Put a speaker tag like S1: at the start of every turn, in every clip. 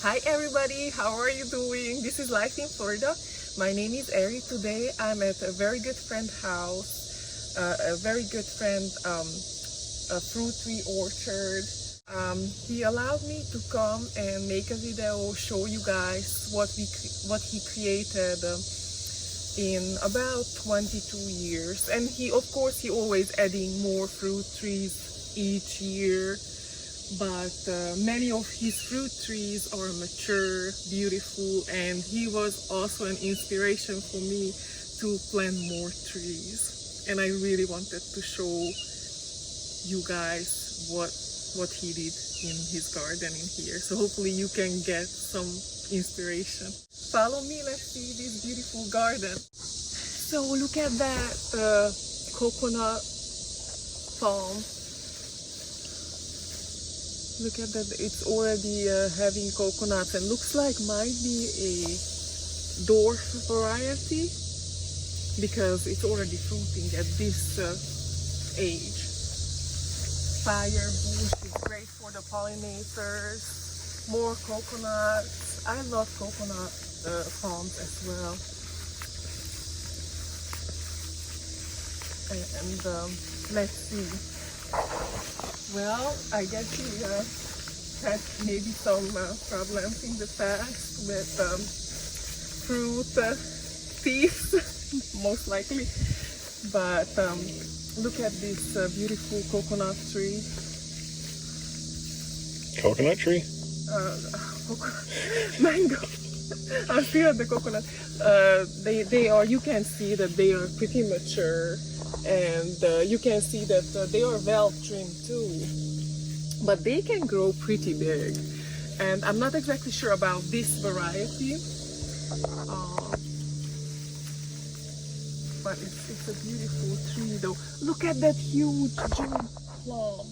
S1: Hi everybody, how are you doing? This is Life in Florida. My name is Eri. Today I'm at a very good friend house, a very good friend, a fruit tree orchard. He allowed me to come and make a video, show you guys what he created in about 22 years. And he, of course, he always adding more fruit trees each year. But many of his fruit trees are mature, beautiful, and he was also an inspiration for me to plant more trees. And I really wanted to show you guys what he did in his garden in here. So hopefully you can get some inspiration. Follow me, let's see this beautiful garden. So look at that coconut palm. Look at that, it's already having coconuts and looks like might be a dwarf variety because it's already fruiting at this age. Fire bush is great for the pollinators. More coconuts. I love coconut palms as well. And let's see. Well, I guess he had maybe some problems in the past with fruit thieves, most likely. But look at this beautiful coconut tree.
S2: Coconut tree?
S1: Mango. I'm still at the coconut. They are. You can see that they are pretty mature. And you can see that they are well trimmed too, but they can grow pretty big. And I'm not exactly sure about this variety, but it's a beautiful tree though. Look at that huge June plum.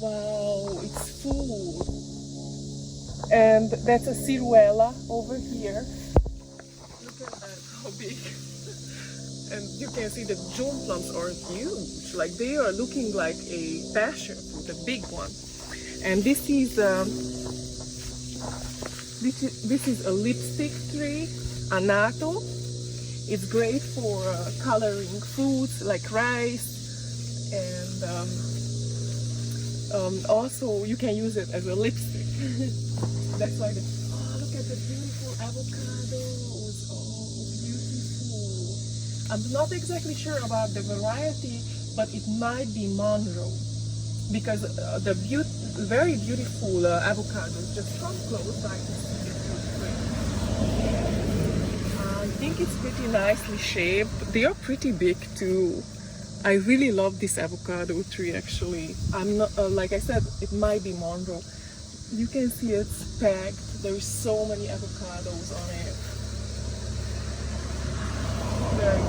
S1: Wow, it's full. And that's a ciruela over here. Look at that, how big. And you can see the June plums are huge, like they are looking like a passion fruit, a big one. And this is a lipstick tree, Anato. It's great for coloring foods like rice, and also you can use it as a lipstick. That's why look at the beautiful avocados. Oh, beautiful. I'm not exactly sure about the variety, but it might be Monroe because the very beautiful avocados. Just come close so I can see it real quick. I think it's pretty nicely shaped. They are pretty big too. I really love this avocado tree actually. I'm not like I said, it might be Monroe. You can see it's packed. There's so many avocados on it. There's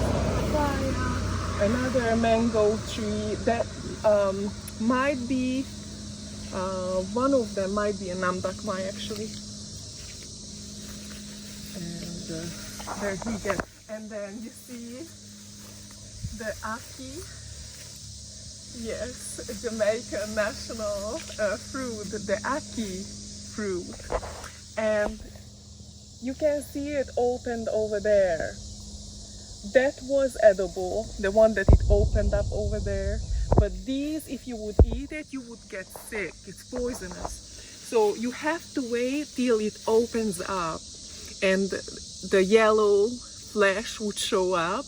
S1: papaya, another mango tree that might be one of them might be a namdakmai actually. And there he gets. And then you see the ackee. Yes, Jamaican national fruit, the ackee fruit. And you can see it opened over there. That was edible, the one that it opened up over there. But these, if you would eat it, you would get sick. It's poisonous. So you have to wait till it opens up and the yellow flesh would show up.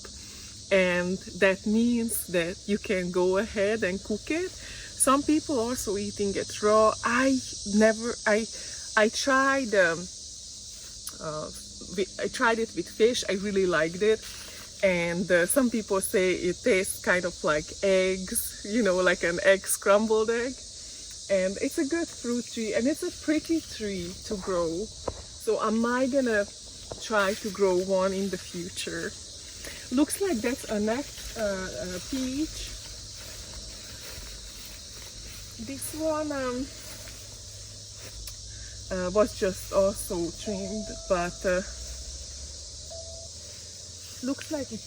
S1: And that means that you can go ahead and cook it. Some people also eating it raw. I tried it with fish. I really liked it. And some people say it tastes kind of like eggs, you know, like an egg, scrambled egg. And it's a good fruit tree and it's a pretty tree to grow. So am I gonna try to grow one in the future? Looks like that's a peach. This one was just also trimmed, but looks like it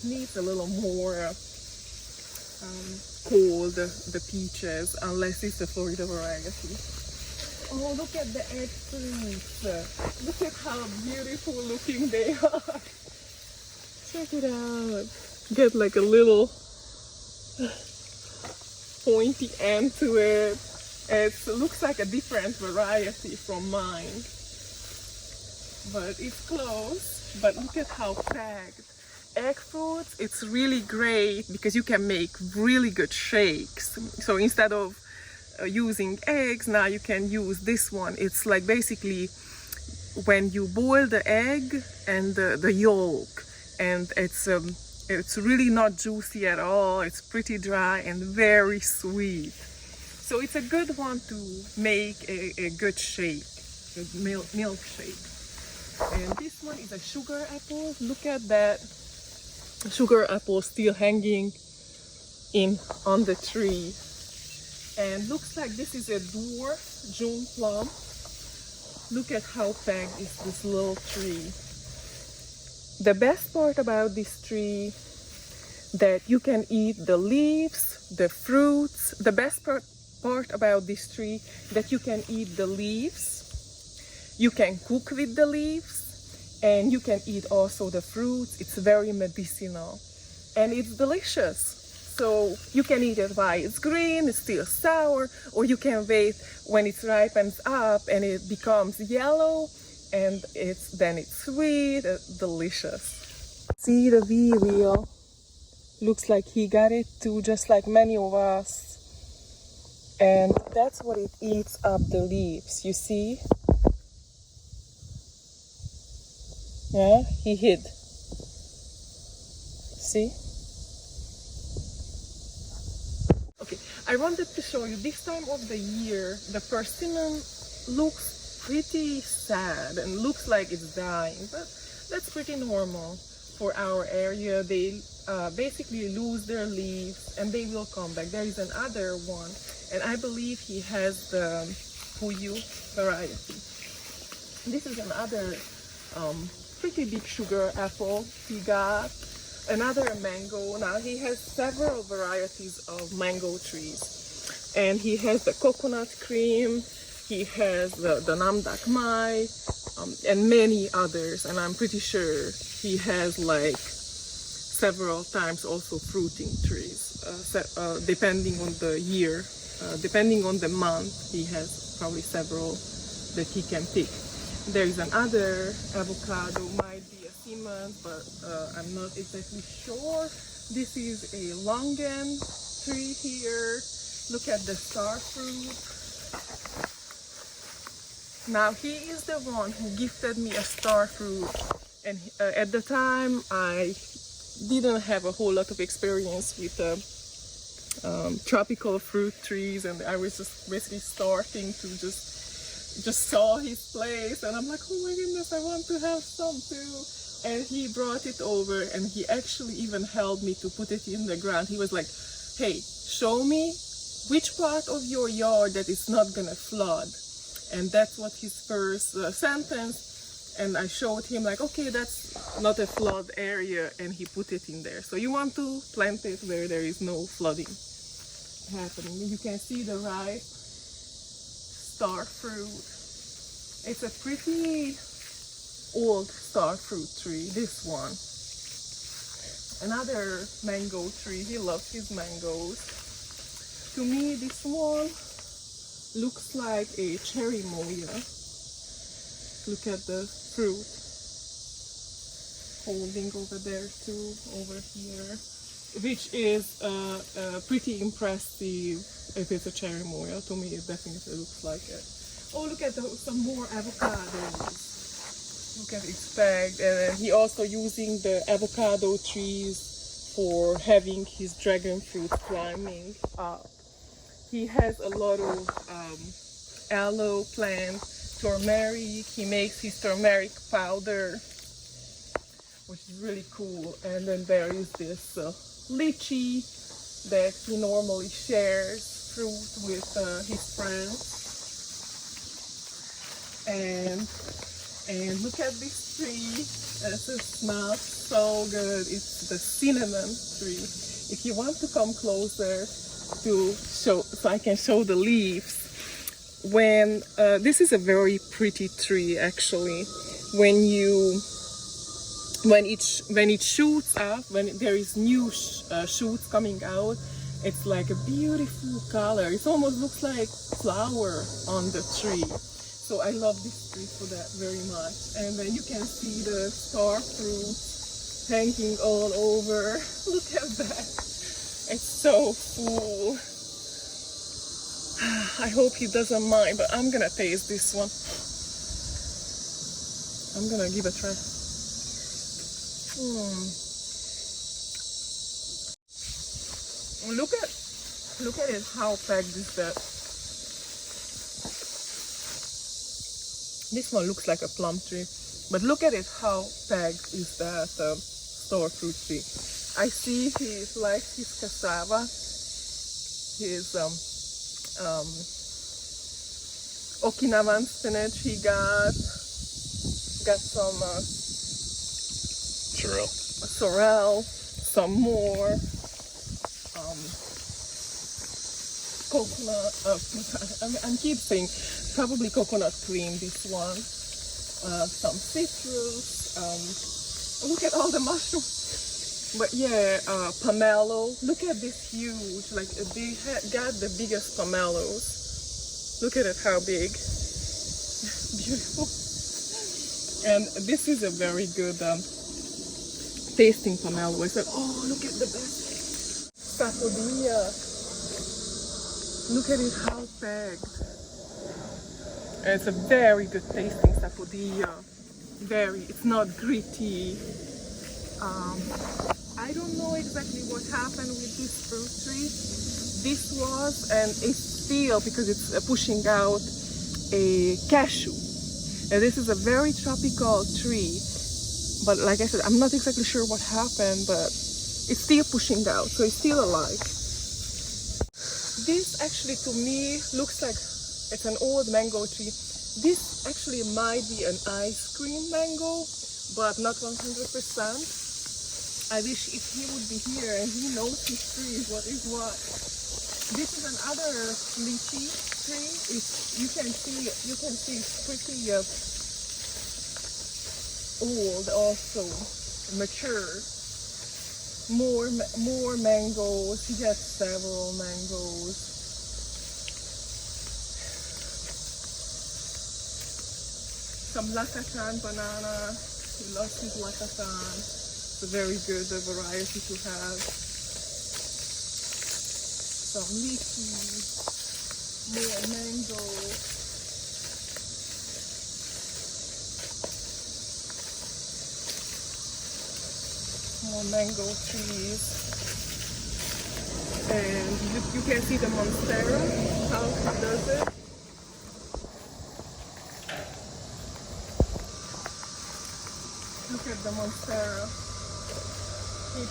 S1: needs a little more cold, the peaches, unless it's the Florida variety. Oh, look at the egg fruits. Look at how beautiful looking they are. Check it out. Get like a little pointy end to it. It looks like a different variety from mine, but it's close. But look at how packed. Egg fruits, it's really great because you can make really good shakes. So instead of using eggs, now you can use this one. It's like basically when you boil the egg and the yolk, and it's really not juicy at all. It's pretty dry and very sweet. So it's a good one to make a good shake, a milkshake. And this one is a sugar apple. Look at that sugar apple still hanging on the tree. And looks like this is a dwarf June plum. Look at how packed is this little tree. The best part about this tree that you can eat the leaves, the fruits. The best part about this tree that you can eat the leaves. You can cook with the leaves, and you can eat also the fruits. It's very medicinal and it's delicious. So you can eat it while it's green, it's still sour, or you can wait when it ripens up and it becomes yellow, and then it's sweet, delicious. See the wheel. Looks like he got it too, just like many of us. And that's what it eats up the leaves, you see? Yeah, he hid. See? Okay, I wanted to show you this time of the year, the persimmon looks pretty sad and looks like it's dying, but that's pretty normal for our area. They basically lose their leaves and they will come back. There is another one, and I believe he has the Puyu variety. This is another pretty big sugar apple he got. Another mango. Now he has several varieties of mango trees, and he has the coconut cream, he has the namdak mai, and many others, and I'm pretty sure he has like several times also fruiting trees, depending on the year, depending on the month. He has probably several that he can pick. There is another avocado, might be a Siemens, but I'm not exactly sure. This is a longan tree here. Look at the star fruit. Now he is the one who gifted me a star fruit, and at the time I didn't have a whole lot of experience with tropical fruit trees, and I was just basically starting to just saw his place, and I'm like, oh my goodness, I want to have some too. And he brought it over, and he actually even helped me to put it in the ground. He was like, hey, show me which part of your yard that is not gonna flood. And that's what his first sentence, and I showed him like, okay, that's not a flood area, and he put it in there. So you want to plant it where there is no flooding happening. You can see the ripe star fruit. It's a pretty old star fruit tree, this one. Another mango tree. He loves his mangoes. To me, this one looks like a cherry moya. Look at the fruit holding over there too, over here, which is pretty impressive. If it's a cherry moya, to me it definitely looks like it. Oh, look at some more avocados. Look at its bag. And he also using the avocado trees for having his dragon fruit climbing up. He has a lot of aloe plant, turmeric. He makes his turmeric powder, which is really cool. And then there is this lychee that he normally shares fruit with his friends. And look at this tree. It smells so good. It's the cinnamon tree. If you want to come closer to show, so I can show the leaves. when this is a very pretty tree actually. When you when it shoots up, when there is new shoots coming out, it's like a beautiful color. It almost looks like flower on the tree. So I love this tree for that very much. And then you can see the star fruit hanging all over. Look at that. It's so full. I hope he doesn't mind, but I'm gonna taste this one. I'm gonna give a try. Look at it, how packed is that. This one looks like a plum tree, but look at it, how packed is that star fruit tree. I see he likes his cassava, his Okinawan spinach. He got some sorrel, some more coconut. I keep saying probably coconut cream. This one, some citrus. Look at all the mushrooms. But yeah, pomelo. Look at this huge. Like they got the biggest pomelos. Look at it, how big. Beautiful. And this is a very good tasting pomelo. It's like, oh, look at the best sapodilla. Look at it, how packed. And it's a very good tasting sapodilla. It's not gritty. I don't know exactly what happened with this fruit tree. This was, and it's still, because it's pushing out a cashew. And this is a very tropical tree. But like I said, I'm not exactly sure what happened, but it's still pushing out, so it's still alive. This actually to me looks like it's an old mango tree. This actually might be an ice cream mango, but not 100%. I wish if he would be here and he knows his trees, what is what. This is another lychee tree. You can see it's pretty old, also mature. More mangoes. He has several mangoes. Some Lakatan banana. He loves his Lakatan. It's a very good variety to have. Some lychee. More mango. More mango trees, and you can see the monstera, how he does it. Look at the monstera. He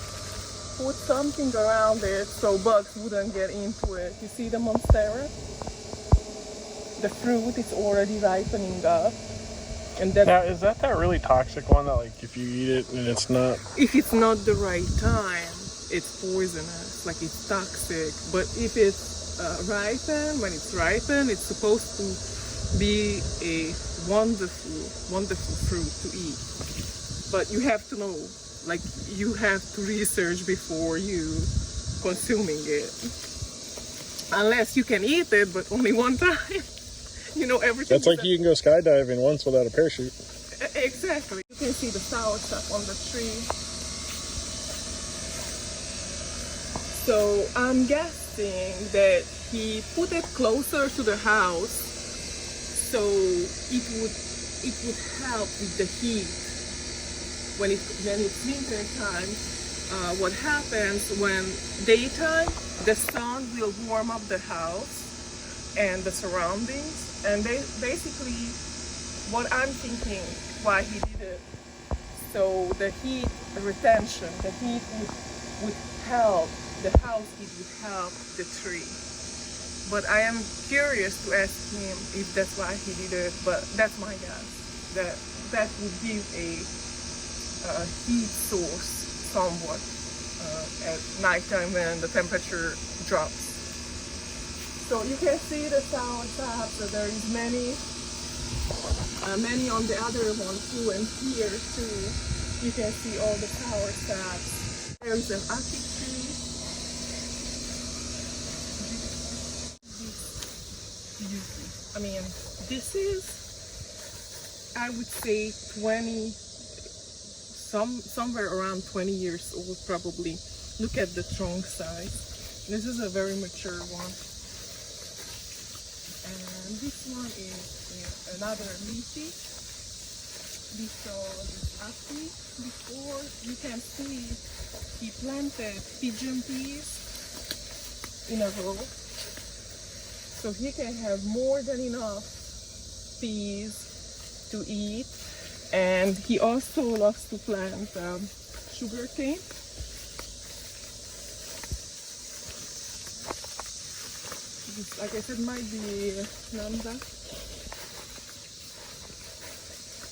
S1: put something around it so bugs wouldn't get into it. You see the monstera? The fruit is already ripening up. And
S2: now, is that really toxic one that, like, if you eat it and it's not...
S1: If it's not the right time, it's poisonous, like it's toxic. But if it's ripened, when it's ripened, it's supposed to be a wonderful fruit to eat. But you have to know, like, you have to research before you consuming it. Unless you can eat it, but only one time. You know, everything.
S2: That's like you can go skydiving once without a parachute.
S1: Exactly. You can see the sour stuff on the tree. So I'm guessing that he put it closer to the house so it would help with the heat when it's winter time. What happens when daytime, the sun will warm up the house and the surroundings. And basically, what I'm thinking why he did it, so the heat retention, the heat would help the house, it would help the tree. But I am curious to ask him if that's why he did it, but that's my guess, that would give a heat source somewhat at nighttime when the temperature drops. So you can see the sour taps. So there is many on the other one too, and here too. You can see all the sour taps. There is an ackee tree. I mean, this is, I would say, somewhere around 20 years old probably. Look at the trunk size. This is a very mature one. And this one is another leafy. We saw this ackee before. You can see he planted pigeon peas in a row. So he can have more than enough peas to eat. And he also loves to plant sugar cane. This, like I said, might be nanda.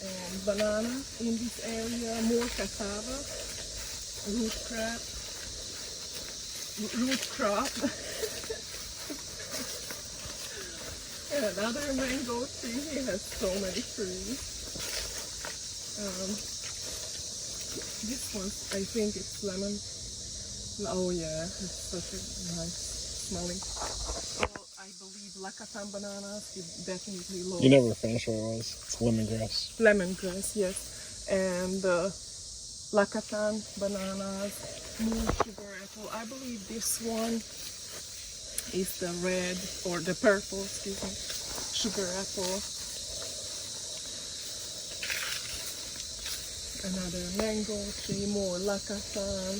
S1: And banana in this area, more cassava, root crop. And another mango tree. He has so many trees. This one, I think it's lemon. Oh yeah, it's such a nice smelling. Oh, I believe Lacatan bananas. You definitely love.
S2: You never finished what it was. It's lemongrass.
S1: Lemongrass, yes. And Lacatan bananas, moon sugar apple. I believe this one is the red or the purple, excuse me, sugar apple. Another mango tree, more Lacatan,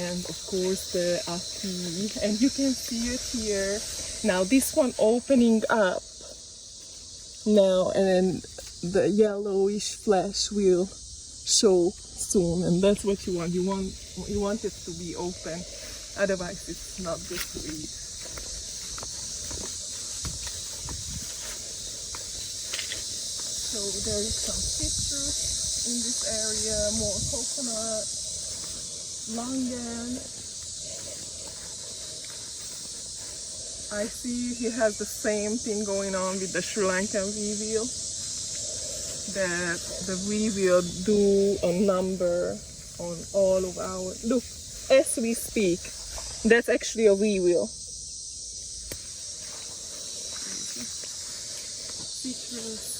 S1: and of course the ackee. And you can see it here. Now this one opening up now, and then the yellowish flesh will show soon, and that's what you want. You want it to be open, otherwise it's not good to eat. So there is some citrus in this area, more coconut, longan. I see he has the same thing going on with the Sri Lankan weevil. That the weevil do a number on all of our, look, as we speak, that's actually a weevil. Citrus.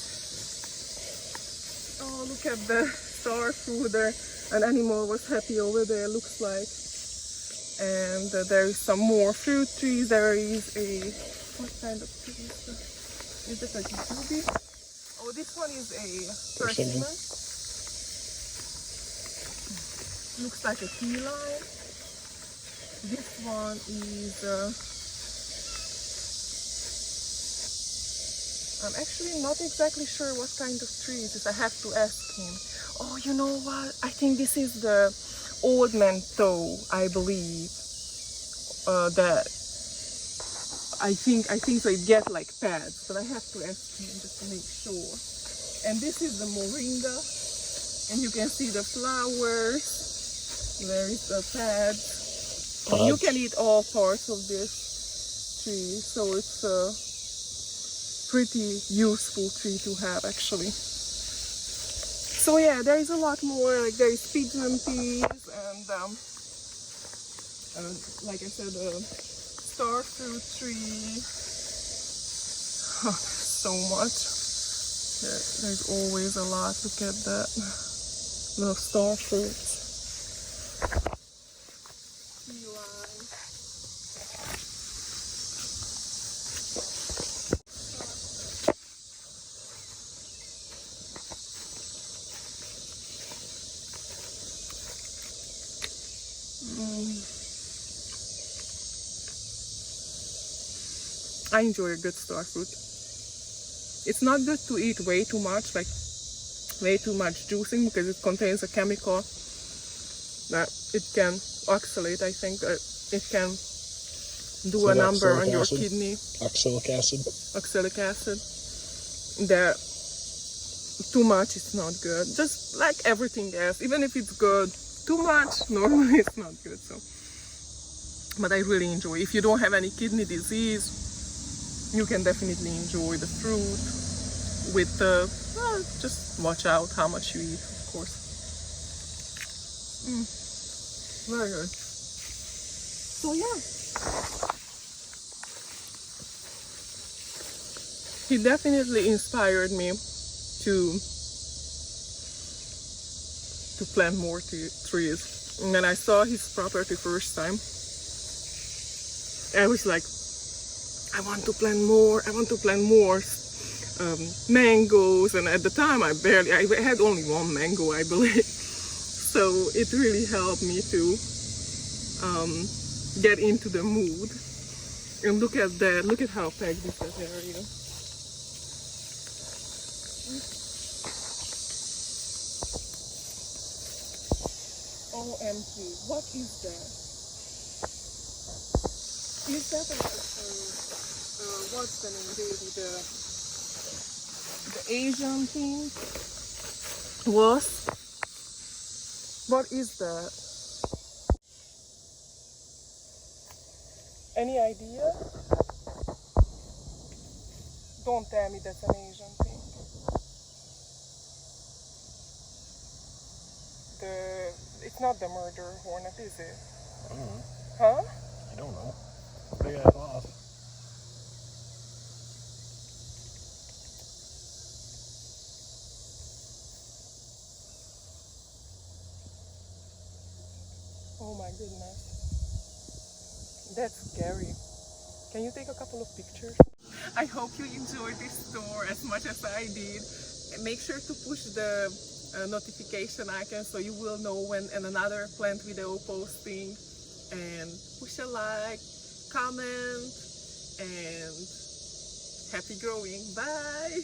S1: Oh, look at the star fruit there. An animal was happy over there, looks like. And there is some more fruit trees. There is a, what kind of tree is this? Is this a jujube? Oh, this one is a persimmon. Looks like a key lime. This one is, I'm actually not exactly sure what kind of tree it is. I have to ask him. Oh, you know what? I think this is the old man toe, I believe. That I think so. It gets like pads, but I have to ask him just to make sure. And this is the moringa, and you can see the flowers. There is the pads. And you can eat all parts of this tree, so it's a pretty useful tree to have actually. So yeah, there is a lot more. Like there is pigeon peas and like I said, a star fruit tree. Oh, so much. There's always a lot. Look at that. Little star fruits. Key lime. I enjoy a good star fruit. It's not good to eat way too much, like way too much juicing, because it contains a chemical that it can oxalate. I think it can do a number on your kidney.
S2: Oxalic acid.
S1: Oxalic acid. That too much is not good. Just like everything else, even if it's good, too much normally it's not good. So but I really enjoy. If you don't have any kidney disease, you can definitely enjoy the fruit with just watch out how much you eat, of course. Very good. So yeah, he definitely inspired me to plant more trees. And when I saw his property first time, I was like, I want to plant more. I want to plant more mangoes. And at the time, I had only one mango, I believe. So it really helped me to get into the mood. And look at that. Look at how packed this area. OMG, what is that? Is that what's the name, baby? The Asian thing? What is that? Any idea? Don't tell me that's an Asian thing. It's not the murder hornet, is it?
S2: I don't know.
S1: Huh?
S2: I don't know. Big ass wasp.
S1: Oh my goodness. That's scary. Can you take a couple of pictures? I hope you enjoyed this tour as much as I did. And make sure to push the notification icon so you will know when another plant video posting, and push a like, comment, and happy growing. Bye.